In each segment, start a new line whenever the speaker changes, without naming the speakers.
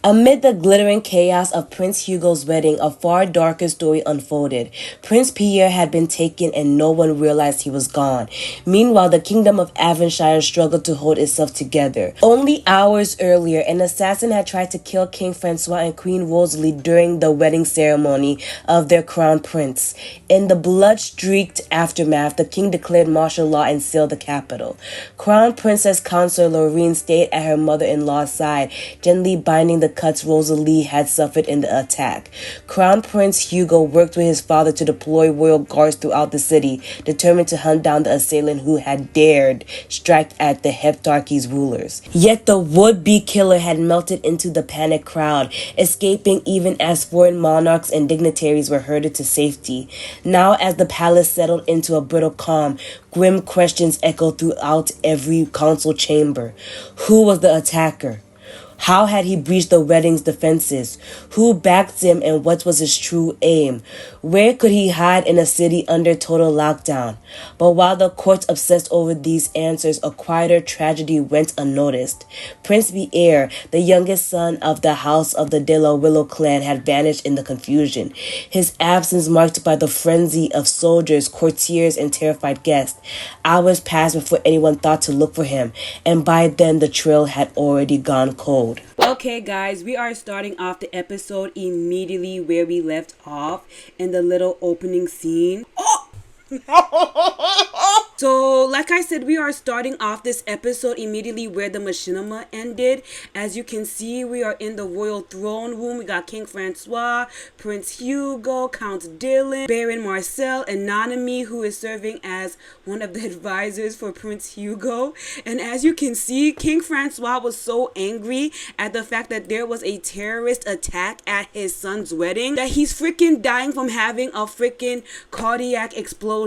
Amid the glittering chaos of Prince Hugo's wedding, a far darker story unfolded. Prince Pierre had been taken and no one realized he was gone. Meanwhile, the kingdom of Avonshire struggled to hold itself together. Only hours earlier, an assassin had tried to kill King Francois and Queen Rosalie during the wedding ceremony of their crown prince. In the blood-streaked aftermath, the king declared martial law and sealed the capital. Crown Princess Consort Lorraine stayed at her mother-in-law's side, gently binding the cuts Rosalie had suffered in the attack. Crown Prince Hugo worked with his father to deploy royal guards throughout the city, determined to hunt down the assailant who had dared strike at the Heptarchy's rulers. Yet the would-be killer had melted into the panicked crowd, escaping even as foreign monarchs and dignitaries were herded to safety. Now, as the palace settled into a brittle calm, grim questions echoed throughout every council chamber. Who was the attacker? How had he breached the wedding's defenses? Who backed him and what was his true aim? Where could he hide in a city under total lockdown? But while the courts obsessed over these answers, a quieter tragedy went unnoticed. Prince Pierre, the youngest son of the House of the De La Willow clan, had vanished in the confusion. His absence marked by the frenzy of soldiers, courtiers, and terrified guests. Hours passed before anyone thought to look for him, and by then the trail had already gone cold. Okay guys, we are starting off the episode immediately where we left off in the little opening scene. Oh! So, like I said, we are starting off this episode immediately where the machinima ended. As you can see, we are in the royal throne room. We got King Francois, Prince Hugo, Count Dylan, Baron Marcel, and Nanami, who is serving as one of the advisors for Prince Hugo. And as you can see, King Francois was so angry at the fact that there was a terrorist attack at his son's wedding that he's freaking dying from having a freaking cardiac explosion.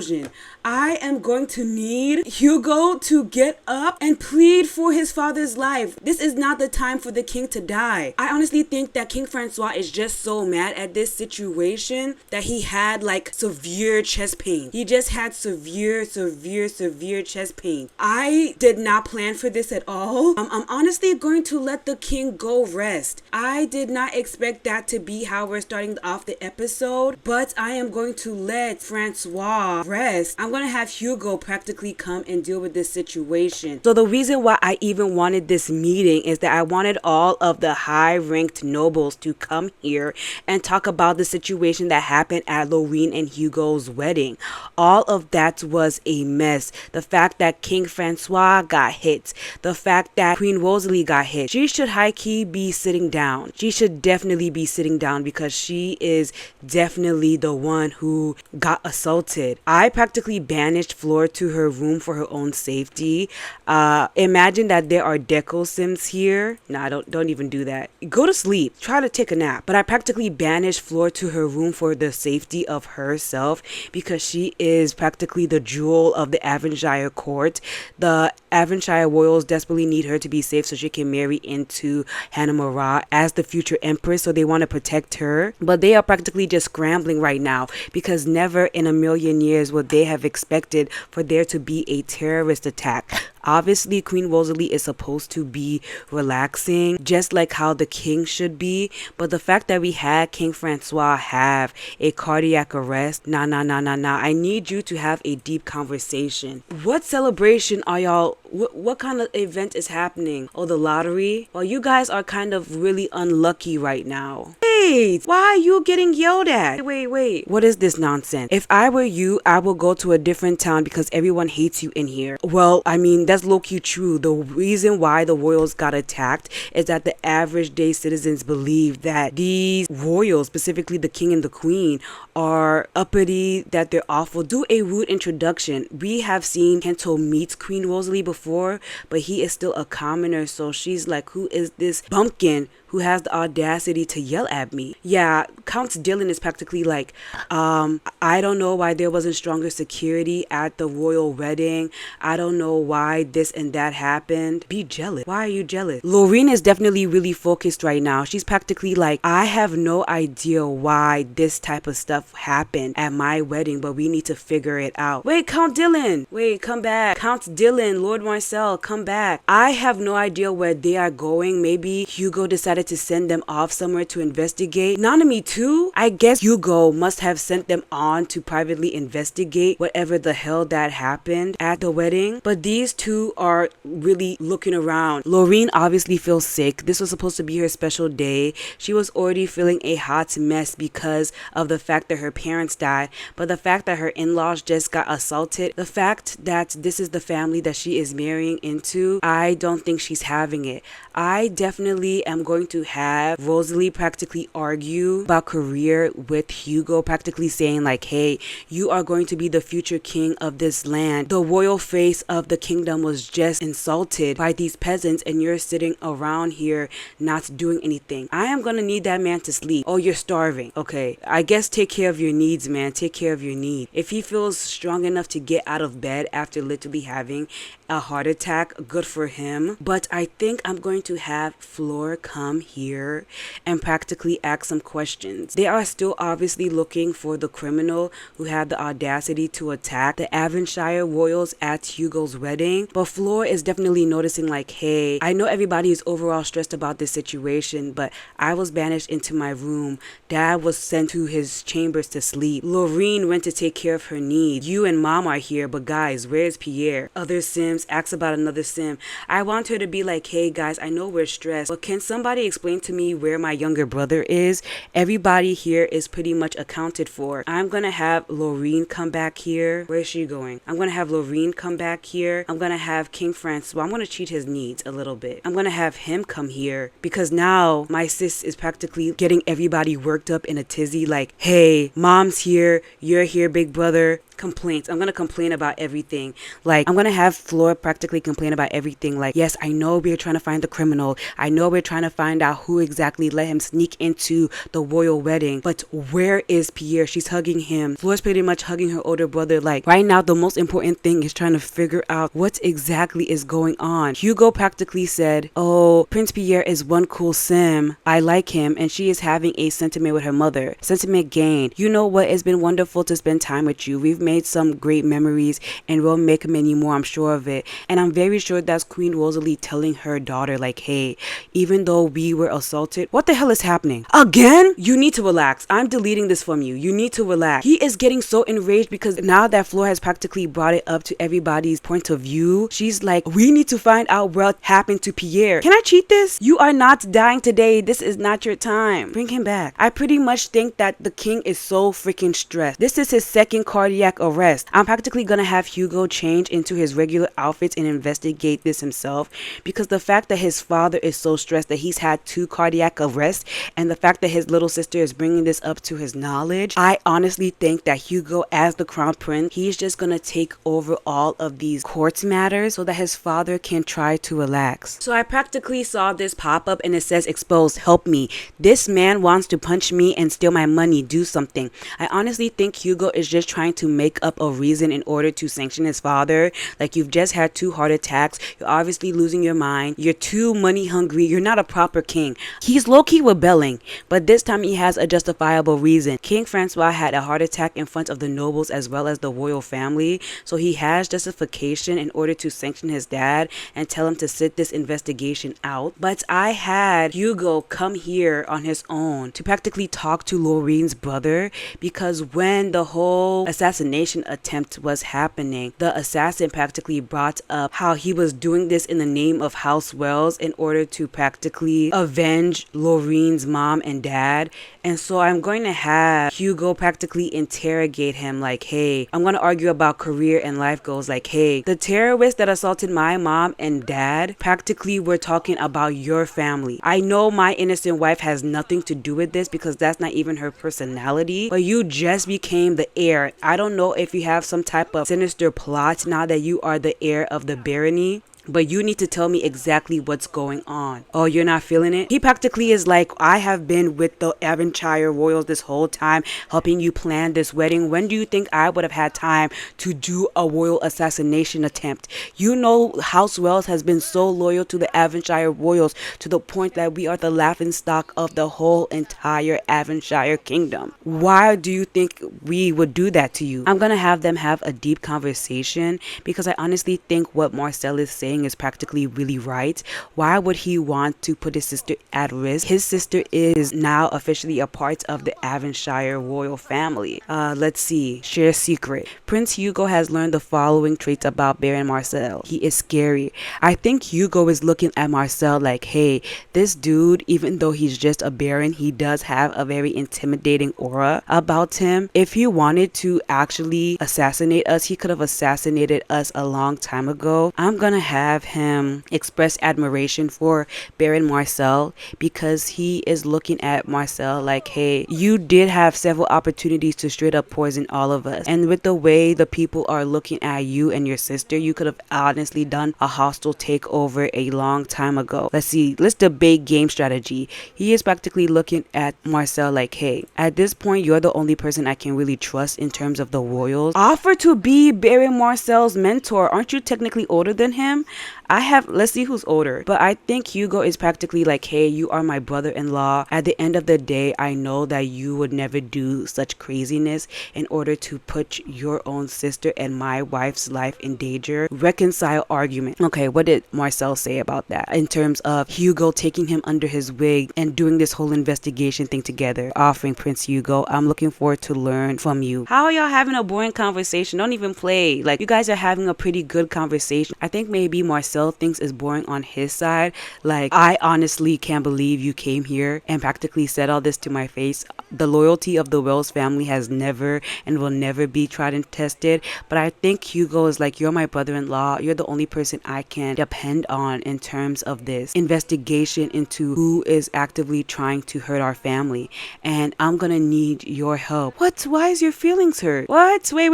I am going to need Hugo to get up and plead for his father's life. This is not the time for the king to die. I honestly think that King Francois is just so mad at this situation that he had like severe chest pain. He just had severe chest pain. I did not plan for this at all. I'm honestly going to let the king go rest. I did not expect that to be how we're starting off the episode, but I am going to let Francois rest. I'm going to have Hugo practically come and deal with this situation. So the reason why I even wanted this meeting is that I wanted all of the high-ranked nobles to come here and talk about the situation that happened at Lorraine and Hugo's wedding. All of that was a mess. The fact that King Francois got hit, the fact that Queen Rosalie got hit. She should high-key be sitting down. She should definitely be sitting down because she is definitely the one who got assaulted. I practically banished Flora to her room for her own safety. Imagine that there are deco sims here. Nah, don't even do that. Go to sleep. Try to take a nap. But I practically banished Flora to her room for the safety of herself because she is practically the jewel of the Avonshire court. The Avonshire royals desperately need her to be safe so she can marry into Hannah Marat as the future empress. So they want to protect her. But they are practically just scrambling right now because never in a million years would they have expected for there to be a terrorist attack. Obviously, Queen Rosalie is supposed to be relaxing, just like how the king should be. But the fact that we had King Francois have a cardiac arrest, nah. I need you to have a deep conversation. What celebration are y'all? What kind of event is happening? Oh, the lottery? Well, you guys are kind of really unlucky right now. Wait, why are you getting yelled at? Wait. What is this nonsense? If I were you, I will go to a different town because everyone hates you in here. Well, I mean, that's low-key true. The reason why the royals got attacked is that the average day citizens believe that these royals, specifically the king and the queen, are uppity, that they're awful. Do a rude introduction. We have seen Kento meet Queen Rosalie before, but he is still a commoner, so she's like, who is this bumpkin who has the audacity to yell at stab me. Yeah, Count Dylan is practically like, I don't know why there wasn't stronger security at the royal wedding. I don't know why this and that happened. Be jealous. Why are you jealous? Lorene is definitely really focused right now. She's practically like, I have no idea why this type of stuff happened at my wedding, but we need to figure it out. Wait, Count Dylan. Wait, come back. Count Dylan, Lord Marcel, come back. I have no idea where they are going. Maybe Hugo decided to send them off somewhere to investigate. Nanami too? I guess Hugo must have sent them on to privately investigate whatever the hell that happened at the wedding. But these two are really looking around. Lorene obviously feels sick. This was supposed to be her special day. She was already feeling a hot mess because of the fact that her parents died, but the fact that her in-laws just got assaulted, the fact that this is the family that she is marrying into, I don't think she's having it. I definitely am going to have Rosalie practically argue about career with Hugo, practically saying like, hey, you are going to be the future king of this land. The royal face of the kingdom was just insulted by these peasants and you're sitting around here not doing anything. I am gonna need that man to sleep. Oh, you're starving. Okay, I guess take care of your needs, man. Take care of your needs. If he feels strong enough to get out of bed after literally having a heart attack, good for him. But I think I'm going to have Fleur come here and practically ask some questions. They are still obviously looking for the criminal who had the audacity to attack the Avonshire Royals at Hugo's wedding. But Fleur is definitely noticing like, hey, I know everybody is overall stressed about this situation, but I was banished into my room. Dad was sent to his chambers to sleep. Lorene went to take care of her needs. You and Mom are here, but guys, where's Pierre? Other Sims asks about another Sim. I want her to be like, hey guys, I know we're stressed, but can somebody explain to me where my younger brother is? Everybody here is pretty much accounted for. I'm gonna have Lorene come back here. Where is she going? I'm gonna have Lorene come back here. I'm gonna have King Francois. I'm gonna treat his needs a little bit. I'm gonna have him come here because now my sis is practically getting everybody worked up in a tizzy like, hey, Mom's here, you're here, big brother. Complaints. I'm gonna complain about everything. Like, I'm gonna have Fleur practically complain about everything. Like, yes, I know we're trying to find the criminal. I know we're trying to find out who exactly let him sneak into the royal wedding. But where is Pierre? She's hugging him. Fleur's pretty much hugging her older brother. Like, right now, the most important thing is trying to figure out what exactly is going on. Hugo practically said, oh, Prince Pierre is one cool sim. I like him. And she is having a sentiment with her mother. Sentiment gained. You know what? It's been wonderful to spend time with you. We've made some great memories and we'll make many more, I'm sure of it. And I'm very sure that's Queen Rosalie telling her daughter like, hey, even though we were assaulted, what the hell is happening? Again? You need to relax. I'm deleting this from you. You need to relax. He is getting so enraged because now that Fleur has practically brought it up to everybody's point of view, she's like, we need to find out what happened to Pierre. Can I cheat this? You are not dying today. This is not your time. Bring him back. I pretty much think that the king is so freaking stressed. This is his second cardiac arrest. I'm practically gonna have Hugo change into his regular outfits and investigate this himself because the fact that his father is so stressed that he's had 2 cardiac arrests and the fact that his little sister is bringing this up to his knowledge, I honestly think that Hugo, as the crown prince, he's just gonna take over all of these court matters so that his father can try to relax. So I practically saw this pop up and it says exposed, help me. This man wants to punch me and steal my money, do something. I honestly think Hugo is just trying to make up a reason in order to sanction his father. Like, you've just had 2 heart attacks, you're obviously losing your mind, you're too money hungry, you're not a proper king. He's low-key rebelling, but this time he has a justifiable reason. King Francois had a heart attack in front of the nobles as well as the royal family, so he has justification in order to sanction his dad and tell him to sit this investigation out. But I had Hugo come here on his own to practically talk to Lorene's brother because when the whole assassination attempt was happening, the assassin practically brought up how he was doing this in the name of House Wells in order to practically avenge Lorene's mom and dad. And so I'm going to have Hugo practically interrogate him like, hey, I'm going to argue about career and life goals like, hey, the terrorists that assaulted my mom and dad practically were talking about your family. I know my innocent wife has nothing to do with this because that's not even her personality, but you just became the heir. I don't know if you have some type of sinister plot now that you are the heir of the barony. but you need to tell me exactly what's going on. Oh, you're not feeling it? He practically is like, I have been with the Avonshire Royals this whole time, helping you plan this wedding. When do you think I would have had time to do a royal assassination attempt? You know, House Wells has been so loyal to the Avonshire Royals to the point that we are the laughingstock of the whole entire Avonshire kingdom. Why do you think we would do that to you? I'm gonna have them have a deep conversation, because I honestly think what Marcel is saying is practically really right. Why would he want to put his sister at risk? His sister is now officially a part of the Avonshire royal family. Let's see. Share secret. Prince Hugo has learned the following traits about Baron Marcel. He is scary. I think Hugo is looking at Marcel like, hey, this dude, even though he's just a baron, he does have a very intimidating aura about him. If he wanted to actually assassinate us, he could have assassinated us a long time ago. I'm gonna have him express admiration for Baron Marcel, because he is looking at Marcel like, hey, you did have several opportunities to straight up poison all of us, and with the way the people are looking at you and your sister, you could have honestly done a hostile takeover a long time ago. Let's debate game strategy. He is practically looking at Marcel like, hey, at this point you're the only person I can really trust in terms of the royals. Offer to be Baron Marcel's mentor. Aren't you technically older than him? Let's see who's older. But I think Hugo is practically like, hey, you are my brother-in-law. At the end of the day, I know that you would never do such craziness in order to put your own sister and my wife's life in danger. Reconcile argument. Okay, what did Marcel say about that in terms of Hugo taking him under his wing and doing this whole investigation thing together? Offering Prince Hugo, I'm looking forward to learn from you. How are y'all having a boring conversation? Don't even play. Like, you guys are having a pretty good conversation. I think maybe Marcel thinks is boring on his side. Like, I honestly can't believe you came here and practically said all this to my face. The loyalty of the Wells family has never and will never be tried and tested. But I think Hugo is like, you're my brother-in-law. You're the only person I can depend on in terms of this investigation into who is actively trying to hurt our family. And I'm gonna need your help. What? Why is your feelings hurt? What? Wait.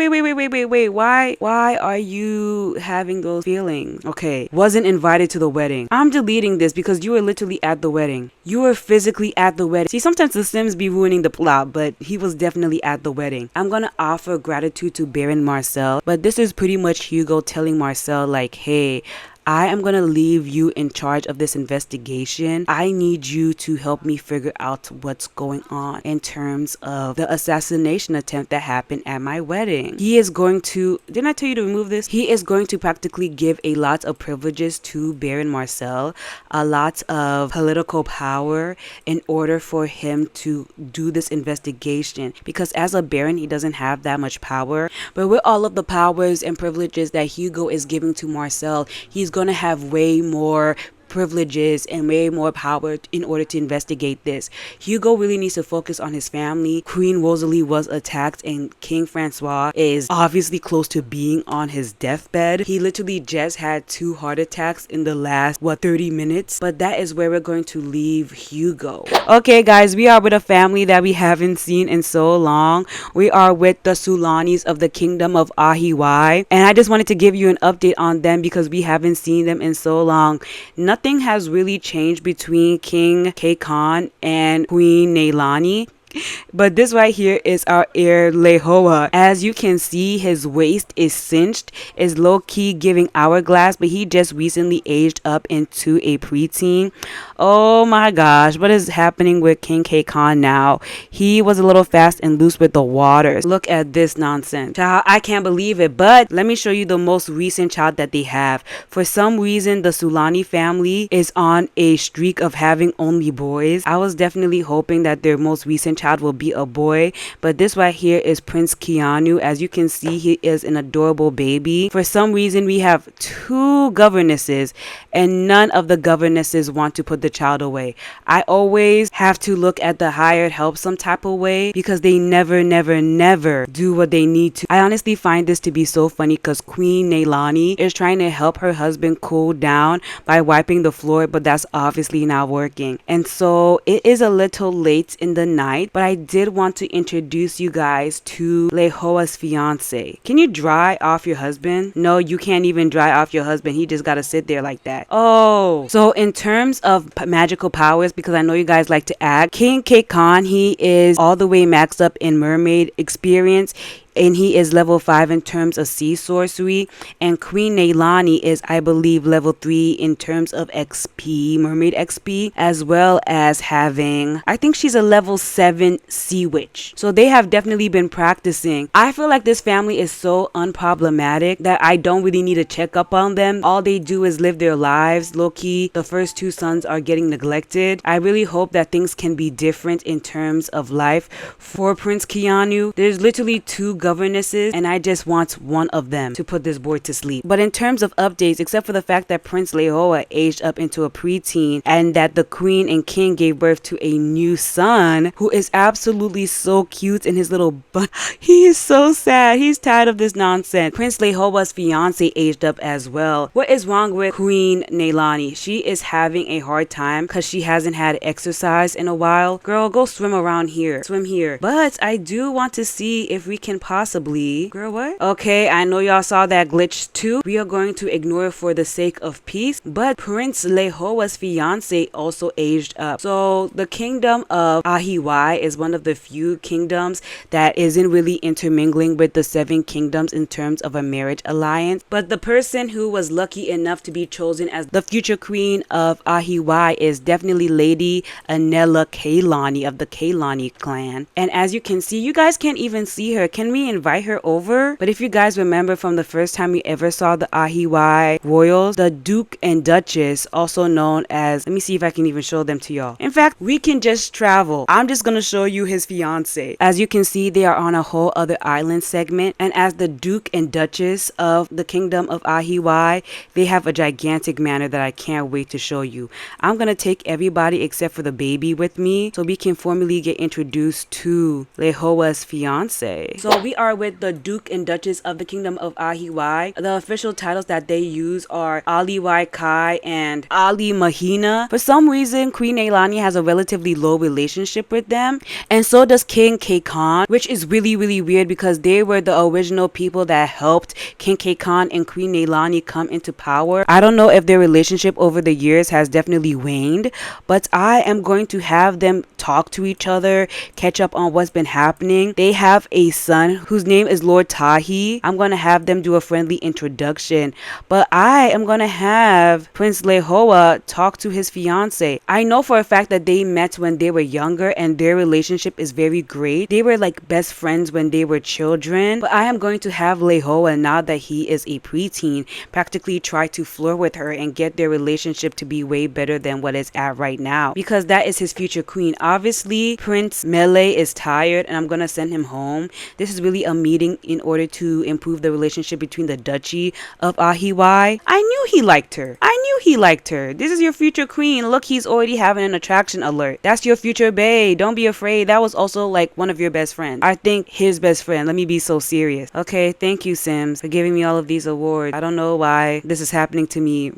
Why are you having those feelings? Okay. Wasn't invited to the wedding. I'm deleting this because you were literally at the wedding. You were physically at the wedding. See, sometimes the Sims be ruining the plot, but he was definitely at the wedding. I'm gonna offer gratitude to Baron Marcel, but this is pretty much Hugo telling Marcel like, hey, I am going to leave you in charge of this investigation. I need you to help me figure out what's going on in terms of the assassination attempt that happened at my wedding. He is going to, didn't I tell you to remove this? He is going to practically give a lot of privileges to Baron Marcel, a lot of political power in order for him to do this investigation. Because as a baron, he doesn't have that much power. But with all of the powers and privileges that Hugo is giving to Marcel, he's going to have way more privileges and way more power in order to investigate this. Hugo really needs to focus on his family. Queen Rosalie was attacked and King Francois is obviously close to being on his deathbed. He literally just had 2 heart attacks in the last 30 minutes, but that is where we're going to leave Hugo. Okay guys, we are with a family that we haven't seen in so long. We are with the Sulanis of the Kingdom of Ahiwai, and I just wanted to give you an update on them because we haven't seen them in so long. Nothing has really changed between King Kekon and Queen Neilani. But this right here is our heir Lehoa. As you can see, his waist is cinched, is low-key giving hourglass, but he just recently aged up into a preteen. Oh my gosh, what is happening with King Kekon now? He was a little fast and loose with the waters. Look at this nonsense. Child, I can't believe it, but let me show you the most recent child that they have. For some reason, the Sulani family is on a streak of having only boys. I was definitely hoping that their most recent child will be a boy, but this right here is Prince Keanu. As you can see, he is an adorable baby. For some reason, we have 2 governesses and none of the governesses want to put the child away. I always have to look at the hired help some type of way because they never do what they need to. I honestly find this to be so funny because Queen Neilani is trying to help her husband cool down by wiping the floor, but that's obviously not working. And so it is a little late in the night. married, but I did want to introduce you guys to Lehoa's fiance. Can you dry off your husband? No, you can't even dry off your husband. He just gotta sit there like that. Oh, so in terms of magical powers, because I know you guys like to act, King Khan, he is all the way maxed up in mermaid experience, and he is level 5 in terms of sea sorcery, and Queen Neilani is, I believe, level 3 in terms of XP, mermaid XP, as well as having, I think she's a level 7 sea witch. So they have definitely been practicing. I feel like this family is so unproblematic that I don't really need to check up on them. All they do is live their lives. Low-key, the first 2 sons are getting neglected. I really hope that things can be different in terms of life for Prince Keanu. There's literally 2 governesses, and I just want one of them to put this boy to sleep. But in terms of updates, except for the fact that Prince Lehoa aged up into a preteen and that the queen and king gave birth to a new son who is absolutely so cute in his little butt. He is so sad. He's tired of this nonsense. Prince Lehoa's fiance aged up as well. What is wrong with Queen Neilani? She is having a hard time because she hasn't had exercise in a while. Girl, go swim around here. Swim here. But I do want to see if we can possibly... Girl, what? Okay, I know y'all saw that glitch too. We are going to ignore it for the sake of peace. But Prince Lehoa's fiance also aged up. So the kingdom of Ahiwai is one of the few kingdoms that isn't really intermingling with the 7 kingdoms in terms of a marriage alliance. But the person who was lucky enough to be chosen as the future queen of Ahiwai is definitely Lady Anela Kaylani of the Kaylani clan. And as you can see, you guys can't even see her. Can we invite her over? But if you guys remember from the first time we ever saw the Ahiwai royals, the Duke and Duchess, also known as, let me see if I can even show them to y'all. In fact, we can just travel. I'm just gonna show you his fiance. As you can see, they are on a whole other island segment, and as the Duke and Duchess of the kingdom of Ahiwai, they have a gigantic manor that I can't wait to show you. I'm gonna take everybody except for the baby with me so we can formally get introduced to Lehoa's fiance. So we are with the Duke and Duchess of the kingdom of Ahiwai. The official titles that they use are Aliwai Kai and Ali Mahina. For some reason, Queen Neilani has a relatively low relationship with them, and so does King Khan, which is really weird because they were the original people that helped King Khan and Queen Neilani come into power. I don't know if their relationship over the years has definitely waned, but I am going to have them talk to each other, catch up on what's been happening. They have a son whose name is Lord Tahi. I'm going to have them do a friendly introduction, but I am going to have Prince Lehoa talk to his fiance. I know for a fact that they met when they were younger and their relationship is very great. They were like best friends when they were children, but I am going to have Lehoa, now that he is a preteen, practically try to flirt with her and get their relationship to be way better than what it's at right now, because that is his future queen. Obviously, Prince Mele is tired and I'm going to send him home. This is really a meeting in order to improve the relationship between the Duchy of Ahiwai. I knew he liked her. This is your future queen. Look, he's already having an attraction alert. That's your future bae. Don't be afraid. That was also like one of your best friends. I think his best friend. Let me be so serious. Okay, thank you, Sims, for giving me all of these awards. I don't know why this is happening to me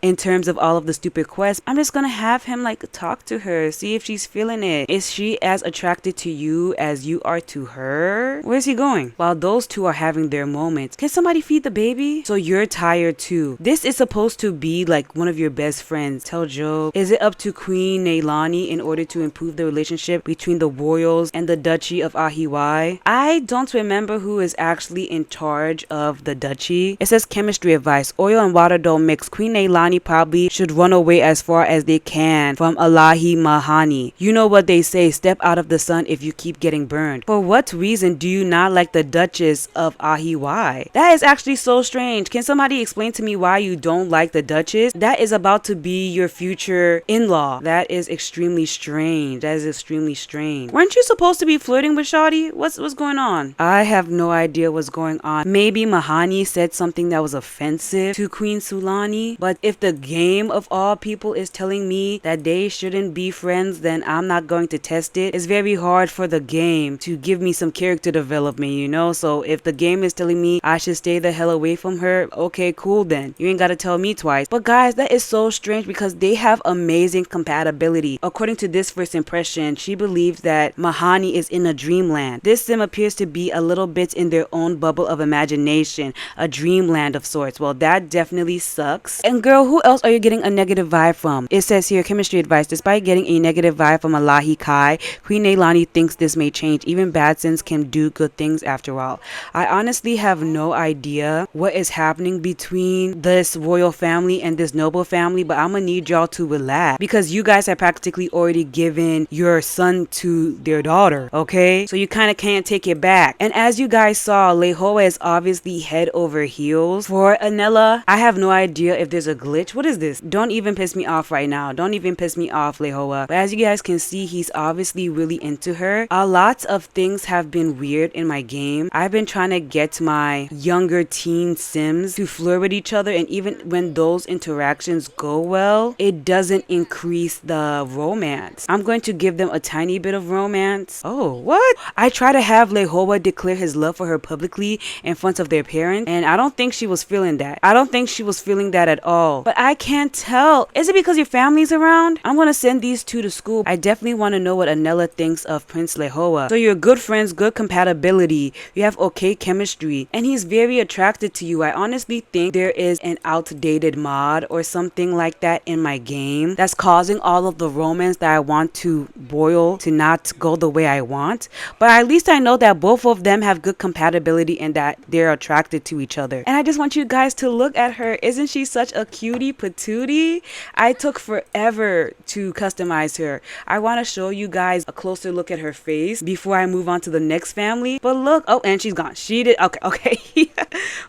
in terms of all of the stupid quests. I'm just gonna have him like talk to her, see if she's feeling it. Is she as attracted to you as you are to her? Where's he going? While those two are having their moments, can somebody feed the baby? So you're tired too. This is supposed to be like one of your best friends. Tell Joe. Is it up to Queen Neilani in order to improve the relationship between the royals and the Duchy of Ahiwai? I don't remember who is actually in charge of the duchy. It says chemistry advice. Oil and water don't mix. Queen Neilani probably should run away as far as they can from Alahi Mahani. You know what they say, step out of the sun if you keep getting burned. For what reason do you not like the Duchess of Ahiwai? That is actually so strange. Can somebody explain to me why you don't like the Duchess? That is about to be your future in-law. That is extremely strange. Weren't you supposed to be flirting with Shawty? What's going on? I have no idea what's going on. Maybe Mahani said something that was offensive to Queen Sulani, but if the game of all people is telling me that they shouldn't be friends, then I'm not going to test it. It's very hard for the game to give me some character development, you know? So if the game is telling me I should stay the hell away from her, okay, cool then. You ain't gotta tell me twice. But guys, that is so strange because they have amazing compatibility. According to this first impression, she believes that Mahani is in a dreamland. This sim appears to be a little bit in their own bubble of imagination, a dreamland of sorts. Well, that definitely sucks. And girl, who else are you getting a negative vibe from? It says here, chemistry advice. Despite getting a negative vibe from Alahi Kai, Queen Neilani thinks this may change. Even bad sins can do good things after all. I honestly have no idea what is happening between this royal family and this noble family, but I'm gonna need y'all to relax because you guys have practically already given your son to their daughter, okay? So you kind of can't take it back. And as you guys saw, Lehoa is obviously head over heels for Anella. I have no idea if there's a glitch. What is this? Don't even piss me off right now. Don't even piss me off, Lehoa. But as you guys can see, he's obviously really into her. A lot of things have been weird in my game. I've been trying to get my younger teen sims to flirt with each other, and even when those interactions go well, it doesn't increase the romance. I'm going to give them a tiny bit of romance. Oh, what? I try to have Lehoa declare his love for her publicly in front of their parents, and I don't think she was feeling that. I don't think she was feeling that at all. But I can't tell. Is it because your family's around? I'm gonna send these two to school. I definitely want to know what Anella thinks of Prince Lehoa. So you're good friends, good compatibility, you have okay chemistry, and he's very attracted to you. I honestly think there is an outdated mod or something like that in my game that's causing all of the romance that I want to boil to not go the way I want. But at least I know that both of them have good compatibility and that they're attracted to each other. And I just want you guys to look at her. Isn't she such a cutie patootie? I took forever to customize her. I want to show you guys a closer look at her face before I move on to the next family. But look, oh, and she's gone. She did, okay.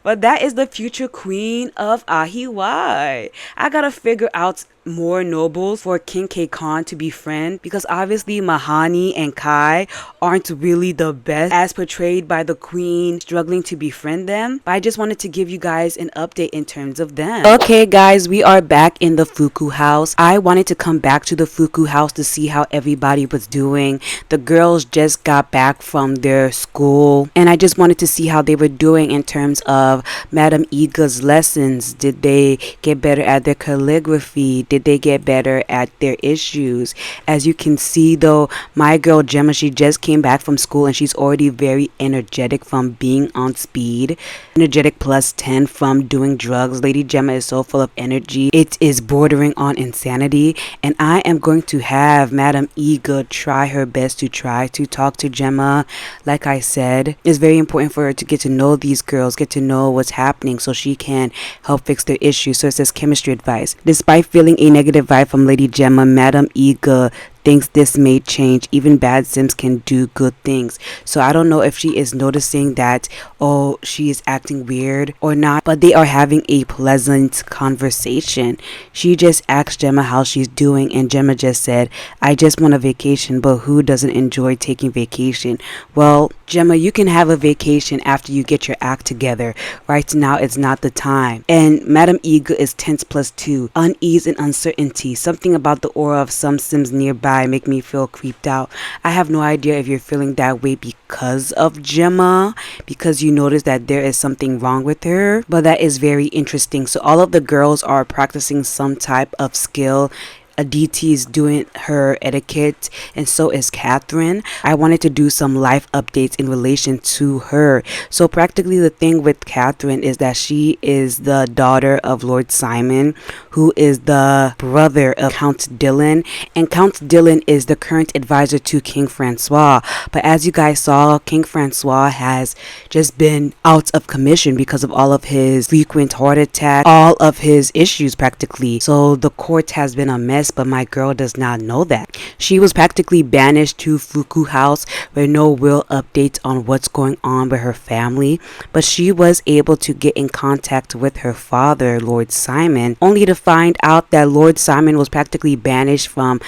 But that is the future queen of Ahiwai. I gotta figure out more nobles for King K Khan to befriend, because obviously Mahani and Kai aren't really the best as portrayed by the queen struggling to befriend them. But I just wanted to give you guys an update in terms of them. Okay guys, we are back in the Fuku house. I wanted to come back to the Fuku house to see how everybody was doing. The girls just got back from their school and I just wanted to see how they were doing in terms of Madam Iga's lessons. Did they get better at their calligraphy? Did they get better at their issues? As you can see though, my girl Gemma, she just came back from school and she's already very energetic from being on speed. Energetic plus 10 from doing drugs. Lady Gemma is so full of energy. It is bordering on insanity. And I am going to have Madam Iga try her best to try to talk to Gemma. Like I said, it's very important for her to get to know these girls, get to know what's happening so she can help fix their issues. So it says chemistry advice. Despite feeling a negative vibe from Lady Gemma, Madam Iga thinks this may change. Even bad sims can do good things. So I don't know if she is noticing that, oh, she is acting weird or not, but they are having a pleasant conversation. She just asked Gemma how she's doing and Gemma just said, I just want a vacation, but who doesn't enjoy taking vacation? Well, Gemma, you can have a vacation after you get your act together. Right now, it's not the time. And Madam Iga is tense plus 2. Unease and uncertainty. Something about the aura of some sims nearby make me feel creeped out. I have no idea if you're feeling that way because of Gemma, because you notice that there is something wrong with her, but that is very interesting. So all of the girls are practicing some type of skill. Aditi is doing her etiquette and so is Catherine. I wanted to do some life updates in relation to her. So practically the thing with Catherine is that she is the daughter of Lord Simon, who is the brother of Count Dylan, and Count Dylan is the current advisor to King Francois. But as you guys saw, King Francois has just been out of commission because of all of his frequent heart attacks, all of his issues practically. So the court has been a mess, but my girl does not know that. She was practically banished to Fuku house with no real updates on what's going on with her family, but she was able to get in contact with her father, Lord Simon, only to find out that Lord Simon was practically banished from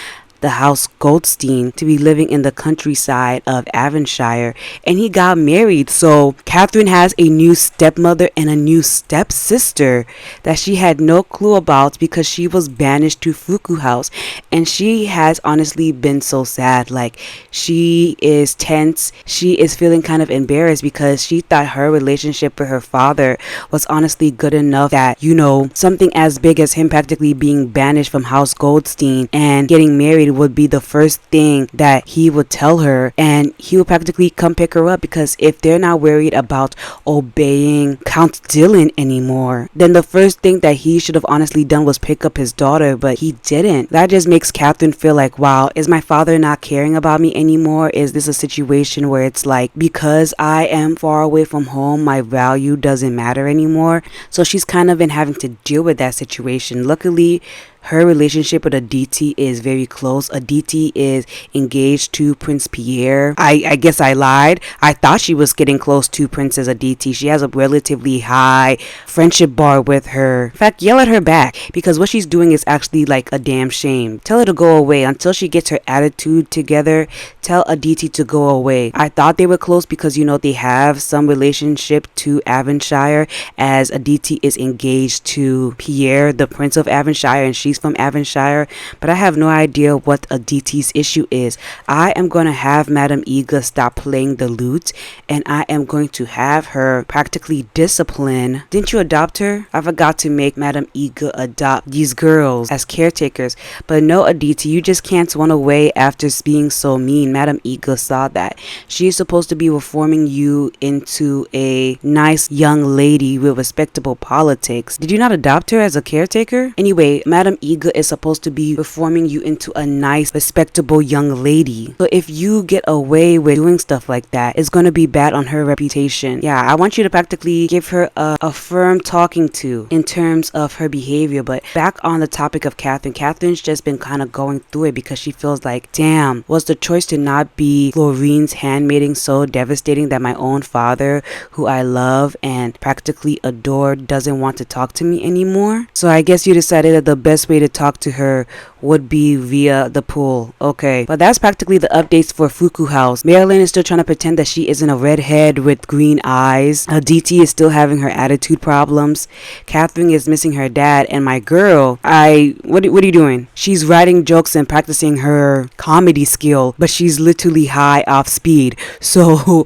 the House Goldstein to be living in the countryside of Avonshire, and he got married. So Catherine has a new stepmother and a new stepsister that she had no clue about because she was banished to Fuku house, and she has honestly been so sad. Like, she is tense. She is feeling kind of embarrassed because she thought her relationship with her father was honestly good enough that, you know, something as big as him practically being banished from House Goldstein and getting married would be the first thing that he would tell her, and he would practically come pick her up, because if they're not worried about obeying Count Dylan anymore, then the first thing that he should have honestly done was pick up his daughter, but he didn't. That just makes Catherine feel like, wow, is my father not caring about me anymore? Is this a situation where it's like, because I am far away from home, my value doesn't matter anymore? So she's kind of been having to deal with that situation. Luckily, her relationship with Aditi is very close. Aditi is engaged to Prince Pierre. I guess I lied. I thought she was getting close to Princess Aditi. She has a relatively high friendship bar with her. In fact, yell at her back, because what she's doing is actually like a damn shame. Tell her to go away until she gets her attitude together. Tell Aditi to go away. I thought they were close because, you know, they have some relationship to Avonshire, as Aditi is engaged to Pierre, the Prince of Avonshire, and she's from Avonshire, but I have no idea what Aditi's issue is. I am going to have Madame Iga stop playing the lute, and I am going to have her practically discipline. Didn't you adopt her? I forgot to make Madame Iga adopt these girls as caretakers. But no, Aditi, you just can't run away after being so mean. Madame Iga saw that. She's supposed to be reforming you into a nice young lady with respectable politics. Did you not adopt her as a caretaker? Anyway, Madame Iga is supposed to be reforming you into a nice, respectable young lady. So if you get away with doing stuff like that, it's going to be bad on her reputation. Yeah, I want you to practically give her a firm talking to in terms of her behavior. But back on the topic of Catherine, Catherine's just been kind of going through it because she feels like, damn, was the choice to not be Florine's handmaiden so devastating that my own father, who I love and practically adore, doesn't want to talk to me anymore? So I guess you decided that the best way to talk to her would be via the pool. Okay, but that's practically the updates for Fuku house. Marilyn is still trying to pretend that she isn't a redhead with green eyes. Aditi is still having her attitude problems. Catherine is missing her dad, and my girl, what are you doing? She's writing jokes and practicing her comedy skill, but she's literally high off speed. So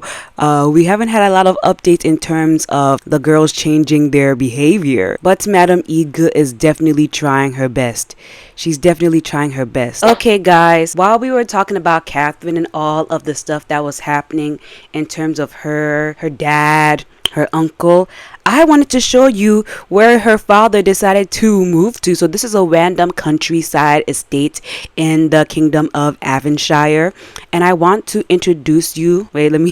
we haven't had a lot of updates in terms of the girls changing their behavior, but Madame Iga is definitely trying her best. She's definitely trying her best. Okay, guys, while we were talking about Catherine and all of the stuff that was happening in terms of her dad, her uncle, I wanted to show you where her father decided to move to. So this is a random countryside estate in the kingdom of Avonshire, and I want to introduce you. Wait, let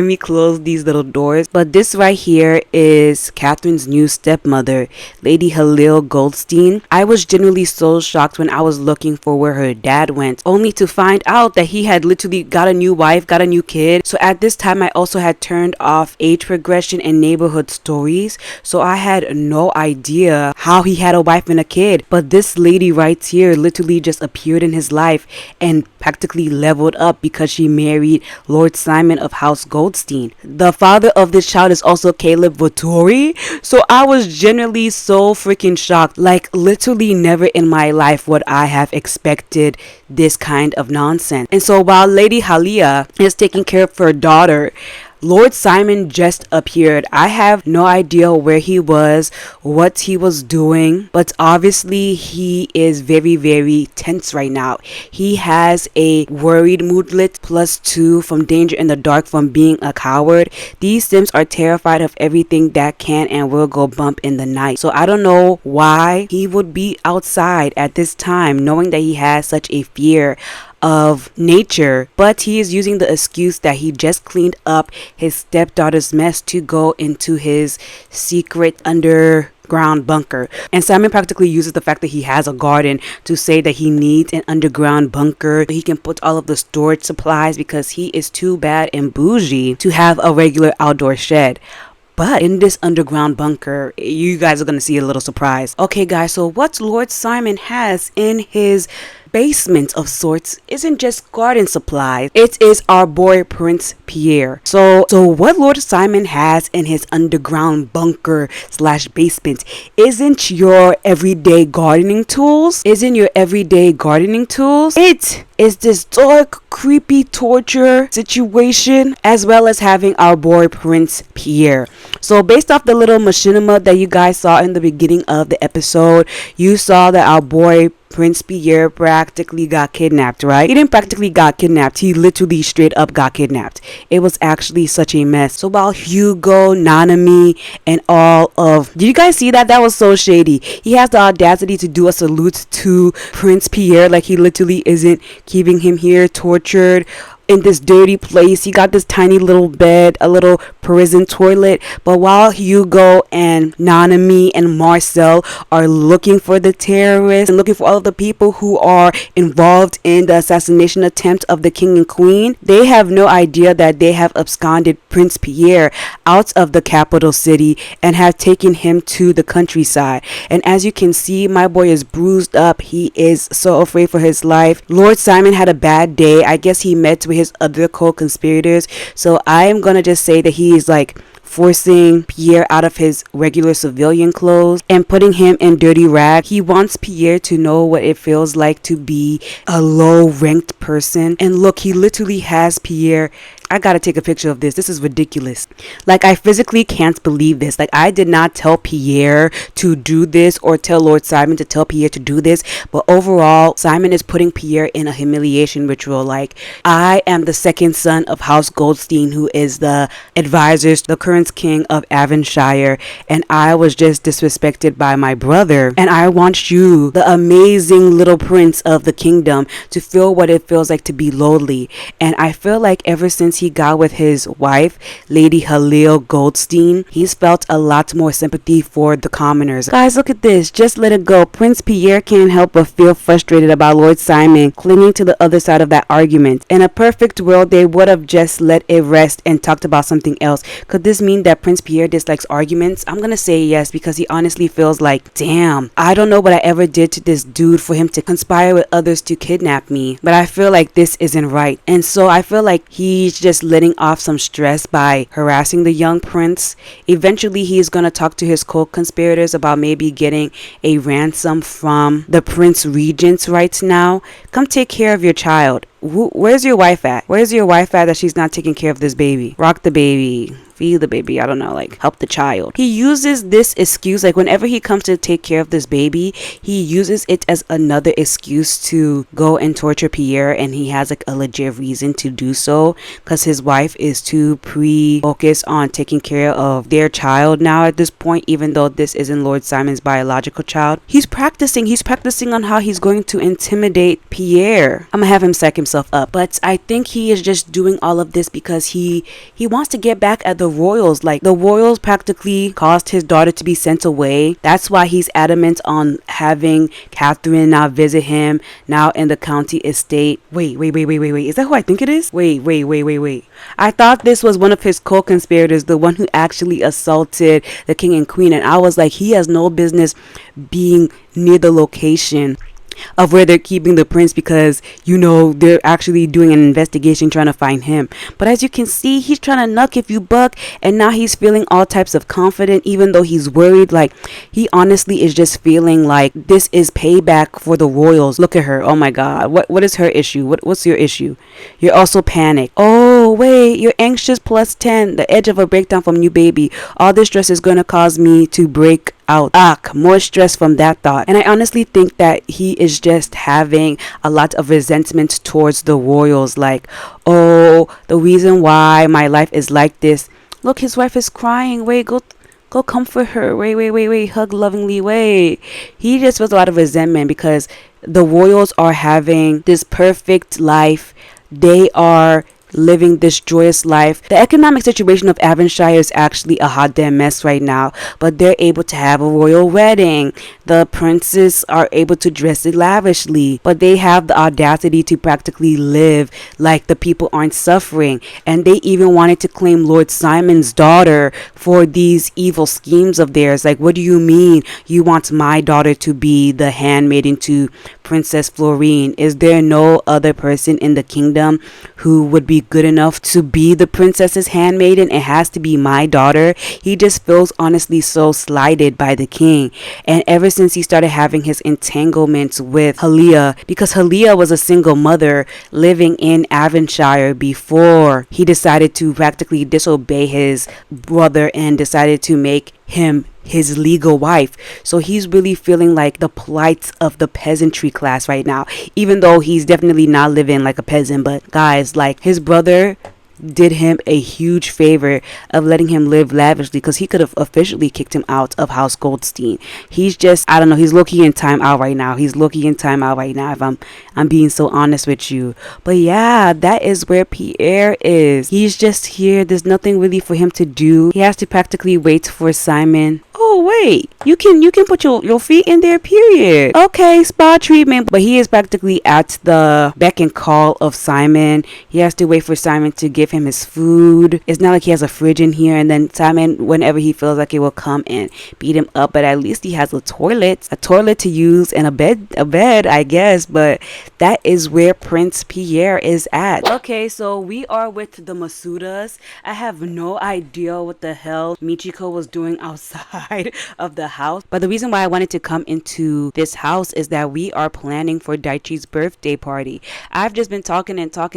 me close these little doors. But this right here is Catherine's new stepmother, Lady Halil Goldstein. I was genuinely so shocked when I was looking for where her dad went, only to find out that he had literally got a new wife, got a new kid. So at this time, I also had turned off age progression and neighborhood stories, so I had no idea how he had a wife and a kid. But this lady right here literally just appeared in his life and practically leveled up because she married Lord Simon of House Goldstein. The father of this child is also Caleb Vittori. So I was genuinely so freaking shocked. Like, literally never in my life would I have expected this kind of nonsense. And so while Lady Halia is taking care of her daughter, Lord Simon just appeared. I have no idea where he was, what he was doing, but obviously he is very, very tense right now. He has a worried moodlet +2 from danger in the dark from being a coward. These Sims are terrified of everything that can and will go bump in the night. So I don't know why he would be outside at this time, knowing that he has such a fear of nature, but he is using the excuse that he just cleaned up his stepdaughter's mess to go into his secret underground bunker. And Simon practically uses the fact that he has a garden to say that he needs an underground bunker so he can put all of the storage supplies, because he is too bad and bougie to have a regular outdoor shed. But in this underground bunker, you guys are going to see a little surprise. Okay, guys, so what Lord Simon has in his basement of sorts isn't just garden supplies. It is our boy Prince Pierre. So what Lord Simon has in his underground bunker slash basement isn't your everyday gardening tools. It is this dark, creepy torture situation, as well as having our boy Prince Pierre. So based off the little machinima that you guys saw in the beginning of the episode, you saw that our boy Prince Pierre practically got kidnapped, right? He didn't practically got kidnapped. He literally straight up got kidnapped. It was actually such a mess. So while Hugo, Nanami, and all of... Did you guys see that? That was so shady. He has the audacity to do a salute to Prince Pierre like he literally isn't keeping him here tortured in this dirty place. He got this tiny little bed, a little prison toilet. But while Hugo and Nanami and Marcel are looking for the terrorists and looking for all of the people who are involved in the assassination attempt of the king and queen, they have no idea that they have absconded Prince Pierre out of the capital city and have taken him to the countryside. And as you can see, my boy is bruised up. He is so afraid for his life. Lord Simon had a bad day. I guess he met with his other co-conspirators. So I am gonna just say that he is like forcing Pierre out of his regular civilian clothes and putting him in dirty rags. He wants Pierre to know what it feels like to be a low-ranked person. And look, he literally has Pierre... I gotta take a picture of this. This is ridiculous. Like, I physically can't believe this. Like, I did not tell Pierre to do this or tell Lord Simon to tell Pierre to do this. But overall, Simon is putting Pierre in a humiliation ritual. Like, I am the second son of House Goldstein, who is the advisors, the current king of Avonshire. And I was just disrespected by my brother. And I want you, the amazing little prince of the kingdom, to feel what it feels like to be lowly. And I feel like ever since he got with his wife, Lady Halil Goldstein, he's felt a lot more sympathy for the commoners. Guys, look at this. Just let it go. Prince Pierre can't help but feel frustrated about Lord Simon clinging to the other side of that argument. In a perfect world, they would have just let it rest and talked about something else. Could this mean that Prince Pierre dislikes arguments? I'm gonna say yes, because he honestly feels like, damn, I don't know what I ever did to this dude for him to conspire with others to kidnap me, but I feel like this isn't right. And so I feel like he's just letting off some stress by harassing the young prince. Eventually, he's gonna talk to his co-conspirators about maybe getting a ransom from the prince regents right now. Come take care of your child. Where's your wife at? Where's your wife at that she's not taking care of this baby? Rock the baby. Feed the baby. I don't know, like help the child. He uses this excuse, like whenever he comes to take care of this baby, he uses it as another excuse to go and torture Pierre, and he has like a legit reason to do so because his wife is too focused on taking care of their child now at this point, even though this isn't Lord Simon's biological child. He's practicing on how he's going to intimidate Pierre. I'm gonna have him psych himself up, but I think he is just doing all of this because he wants to get back at the royals. Like, the royals practically caused his daughter to be sent away. That's why he's adamant on having Catherine now visit him now in the county estate. Wait, is that who I think it is? Wait. I thought this was one of his co-conspirators, the one who actually assaulted the king and queen, and I was like, he has no business being near the location of where they're keeping the prince, because you know they're actually doing an investigation trying to find him. But as you can see, he's trying to knuck if you buck, and now he's feeling all types of confident even though he's worried. Like, he honestly is just feeling like this is payback for the royals. Look at her. Oh my god, what is her issue? What's your issue? You're also panicked. Oh wait, you're anxious plus 10, the edge of a breakdown from new baby. All this stress is going to cause me to break out. More stress from that thought. And I honestly think that he is just having a lot of resentment towards the royals. Like, oh, the reason why my life is like this. Look, his wife is crying. Wait, go comfort her. Wait, hug lovingly. Wait. He just feels a lot of resentment because the royals are having this perfect life. They are living this joyous life. The economic situation of Avonshire is actually a hot damn mess right now, but they're able to have a royal wedding. The princes are able to dress it lavishly, but they have the audacity to practically live like the people aren't suffering. And they even wanted to claim Lord Simon's daughter for these evil schemes of theirs. Like, what do you mean you want my daughter to be the handmaiden to Princess Florine? Is there no other person in the kingdom who would be good enough to be the princess's handmaiden? It has to be my daughter. He just feels honestly so slighted by the king. And ever since he started having his entanglements with Halia, because Halia was a single mother living in Avonshire before he decided to practically disobey his brother and decided to make him his legal wife. So he's really feeling like the plight of the peasantry class right now, even though he's definitely not living like a peasant. But guys, like, his brother did him a huge favor of letting him live lavishly, because he could have officially kicked him out of House Goldstein. He's just, I don't know, he's low-key in time out right now. If I'm being so honest with you. But yeah, that is where Pierre is. He's just here. There's nothing really for him to do. He has to practically wait for Simon. Oh wait, you can put your feet in there, period. Okay, spa treatment. But he is practically at the beck and call of Simon. He has to wait for Simon to give him his food. It's not like he has a fridge in here, and then Simon, whenever he feels like it, will come and beat him up. But at least he has a toilet to use, and a bed, I guess. But that is where Prince Pierre is at. Okay, so we are with the Masudas. I have no idea what the hell Michiko was doing outside of the house, but the reason why I wanted to come into this house is that we are planning for Daichi's birthday party. I've just been talking about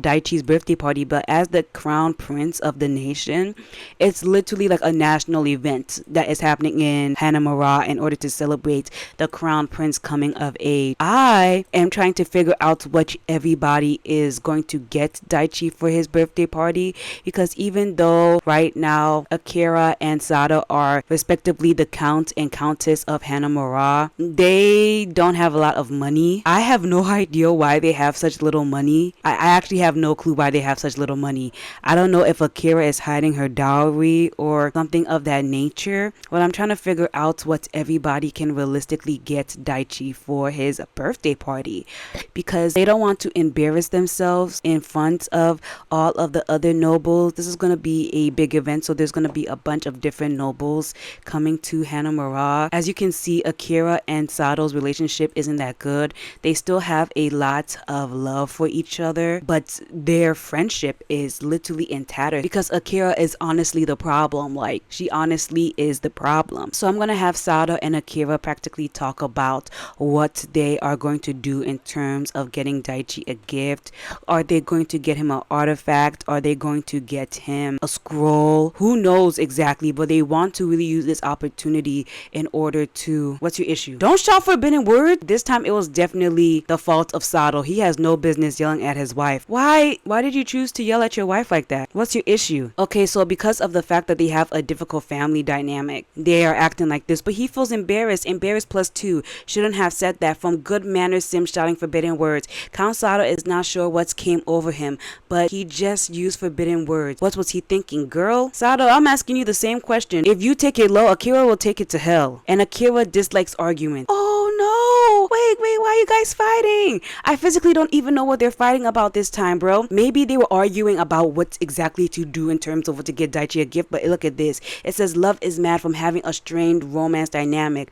Daichi's birthday party, but as the crown prince of the nation, it's literally like a national event that is happening in Hanamura in order to celebrate the crown prince coming of age. I am trying to figure out what everybody is going to get Daichi for his birthday party, because even though right now Akira and Sato are respectively the count and countess of Hanamura, they don't have a lot of money. I have no idea why they have such little money. I actually have no clue why they have such little money. I don't know if Akira is hiding her dowry or something of that nature, but I'm trying to figure out what everybody can realistically get Daichi for his birthday party, because they don't want to embarrass themselves in front of all of the other nobles. This is going to be a big event, so there's going to be a bunch of different nobles coming to Hanamura. As you can see, Akira and Sato's relationship isn't that good. They still have a lot of love for each other, but their friendship is literally in tatters, because Akira is honestly the problem. Like, she honestly is the problem. So I'm gonna have Sato and Akira practically talk about what they are going to do in terms of getting Daichi a gift. Are they going to get him an artifact? Are they going to get him a scroll? Who knows exactly, but they want to really use this opportunity in order to... What's your issue? Don't shout forbidden word. This time it was definitely the fault of Sato. He has no business yelling at his wife. Why did you choose to yell at your wife like that? What's your issue? Okay, so because of the fact that they have a difficult family dynamic, they are acting like this, but he feels embarrassed. Embarrassed plus 2. Shouldn't have said that. From good manners, Sim shouting forbidden words. Count Sato is not sure what came over him, but he just used forbidden words. What was he thinking? Girl, Sato, I'm asking you the same question. If you take it low, Akira will take it to hell. And Akira dislikes argument. Oh no! Wait, why are you guys fighting? I physically don't even know what they're fighting about this time, bro. Maybe they were arguing about what exactly to do in terms of what to get Daichi a gift, but look at this. It says love is mad from having a strained romance dynamic.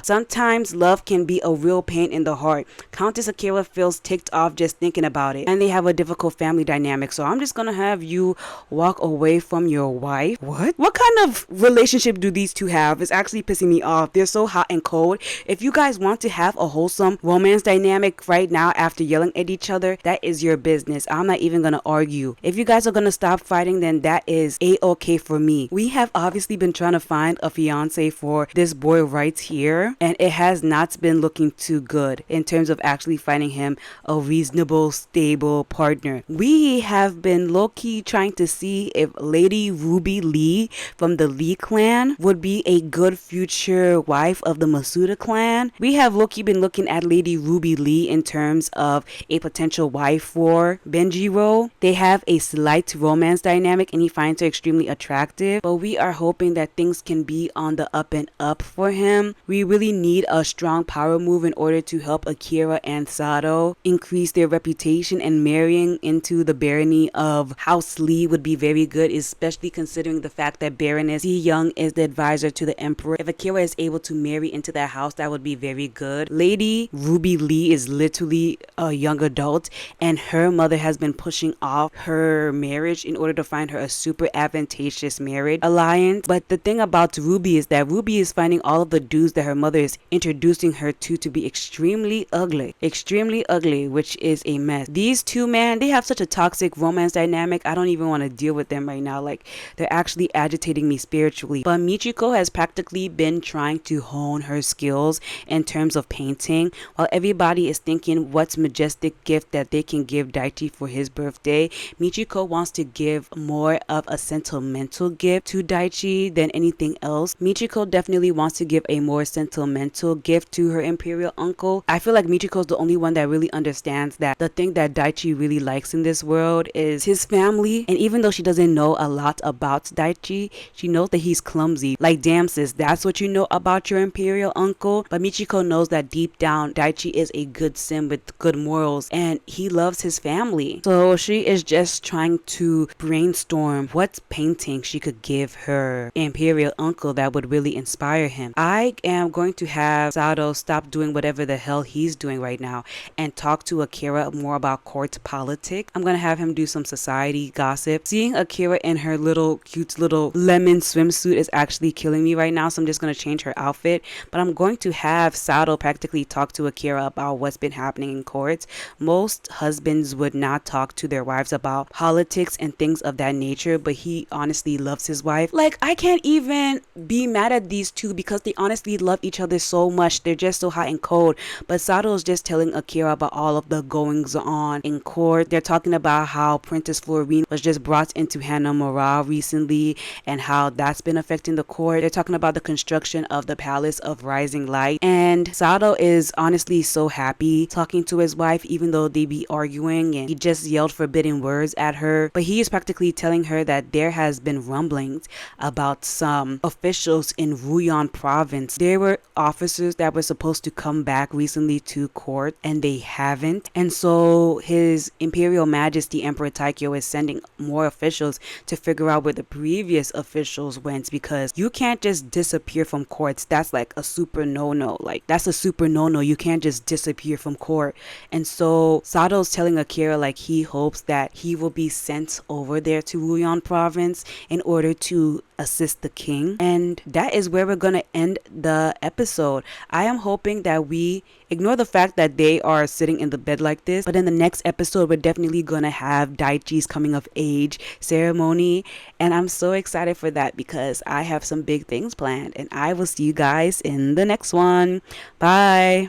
Sometimes love can be a real pain in the heart. Countess Akira feels ticked off just thinking about it. And they have a difficult family dynamic, so I'm just gonna have you walk away from your wife. What kind of relationship do these two have? It's actually pissing me off. They're so hot and cold. If you guys want to have a wholesome romance dynamic right now after yelling at each other, that is your business. I'm not even gonna argue. If you guys are gonna stop fighting, then that is a-okay for me. We have obviously been trying to find a fiance for this boy right here, and it has not been looking too good in terms of actually finding him a reasonable, stable partner. We have been low-key trying to see if Lady Ruby Lee from the Lee clan would be a good future wife of the Masuda clan. We have low-key been looking looking at Lady Ruby Lee in terms of a potential wife for Benjiro. They have a slight romance dynamic and he finds her extremely attractive, but we are hoping that things can be on the up and up for him. We really need a strong power move in order to help Akira and Sato increase their reputation, and marrying into the barony of House Lee would be very good, especially considering the fact that Baroness Si Young is the advisor to the Emperor. If Akira is able to marry into that house, that would be very good. Lady Ruby Lee is literally a young adult, and her mother has been pushing off her marriage in order to find her a super advantageous marriage alliance. But the thing about Ruby is that Ruby is finding all of the dudes that her mother is introducing her to be extremely ugly, which is a mess. These two, man, they have such a toxic romance dynamic. I don't even want to deal with them right now. Like, they're actually agitating me spiritually. But Michiko has practically been trying to hone her skills in terms of painting, while everybody is thinking what's majestic gift that they can give Daichi for his birthday. Michiko wants to give more of a sentimental gift to Daichi than anything else. Michiko definitely wants to give a more sentimental gift to her imperial uncle. I feel like Michiko's the only one that really understands that the thing that Daichi really likes in this world is his family, and even though she doesn't know a lot about Daichi, she knows that he's clumsy. Like, damn sis, that's what you know about your imperial uncle. But Michiko knows that deep down Daichi is a good sim with good morals and he loves his family. So she is just trying to brainstorm what painting she could give her imperial uncle that would really inspire him. I am going to have Sato stop doing whatever the hell he's doing right now and talk to Akira more about court politics. I'm gonna have him do some society gossip. Seeing Akira in her little cute little lemon swimsuit is actually killing me right now, so I'm just gonna change her outfit. But I'm going to have Sato practically talk to Akira about what's been happening in courts. Most husbands would not talk to their wives about politics and things of that nature, but he honestly loves his wife. Like, I can't even be mad at these two because they honestly love each other so much. They're just so hot and cold. But Sato is just telling Akira about all of the goings on in court. They're talking about how Princess Florine was just brought into Hanamura recently and how that's been affecting the court. They're talking about the construction of the Palace of Rising Light, and Sato is honestly so happy talking to his wife, even though they be arguing and he just yelled forbidden words at her. But he is practically telling her that there has been rumblings about some officials in Ruyan province. There were officers that were supposed to come back recently to court and they haven't, and so his Imperial Majesty Emperor Taikyo is sending more officials to figure out where the previous officials went, because you can't just disappear from courts. That's like a super no-no. Like, that's a super no-no. You can't just disappear from court. And so Sato's telling Akira like he hopes that he will be sent over there to Ruyan province in order to assist the king. And that is where we're gonna end the episode. I am hoping that we ignore the fact that they are sitting in the bed like this, but in the next episode we're definitely gonna have Daichi's coming of age ceremony, and I'm so excited for that because I have some big things planned. And I will see you guys in the next one. Bye.